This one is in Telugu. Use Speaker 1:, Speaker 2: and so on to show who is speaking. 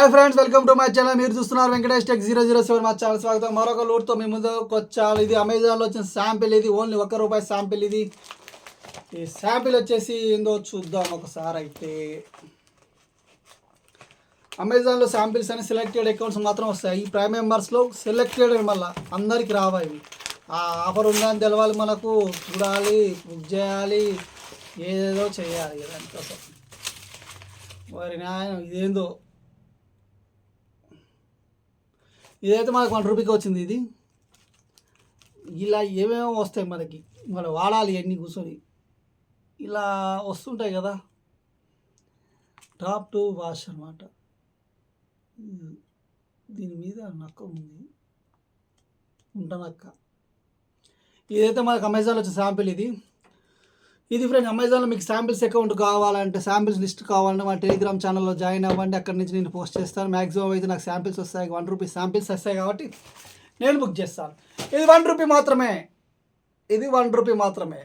Speaker 1: Hi friends, welcome to my channel. మీరు చూస్తున్నారు వెంకటేష్ టెక్ 007 మా ఛానల్ స్వాగతం. మరొక లూట్తో మీ ముందుకు వచ్చాను. ఇది అమెజాన్లో వచ్చిన శాంపిల్. ఇది ఓన్లీ ₹1 శాంపిల్. ఇది ఈ శాంపిల్ వచ్చేసి ఏందో చూద్దాం ఒకసారి. అయితే అమెజాన్లో శాంపిల్స్ అని సెలెక్టెడ్ అకౌంట్స్ మాత్రం వస్తాయి. ఈ ప్రైమ్ మెంబర్స్లో సెలెక్టెడ్ మళ్ళీ అందరికి రావాలి. ఆ ఆఫర్ ఉందని తెలవాలి, మనకు చూడాలి, బుక్ చేయాలి, ఏదేదో చేయాలి. దానికోసం మరి న్యాయం ఇదేందో. ఇదైతే మనకు ₹1 వచ్చింది. ఇది ఇలా ఏమేమో వస్తాయి మనకి, మనం వాడాలి అన్నీ కూర్చొని. ఇలా వస్తుంటాయి కదా, టాప్ టు వాష్ అనమాట. దీని మీద నక్క ఉంది, ఉంటనక్క. ఇదైతే మనకు అమెజాన్లో వచ్చే శాంపిల్. ఇది ఫ్రెండ్, అమెజాన్లో మీకు శాంపిల్స్ అకౌంట్ కావాలంటే, శాంపిల్స్ లిస్ట్ కావాలంటే మా టెలిగ్రామ్ ఛానల్లో జాయిన్ అవ్వండి. అక్కడి నుంచి నేను పోస్ట్ చేస్తాను. మ్యాక్సిమం అయితే నాకు శాంపిల్స్ వస్తాయి, ₹1 శాంపిల్స్ వస్తాయి కాబట్టి నేను బుక్ చేస్తాను. ఇది ₹1 మాత్రమే. ఇది ₹1 మాత్రమే.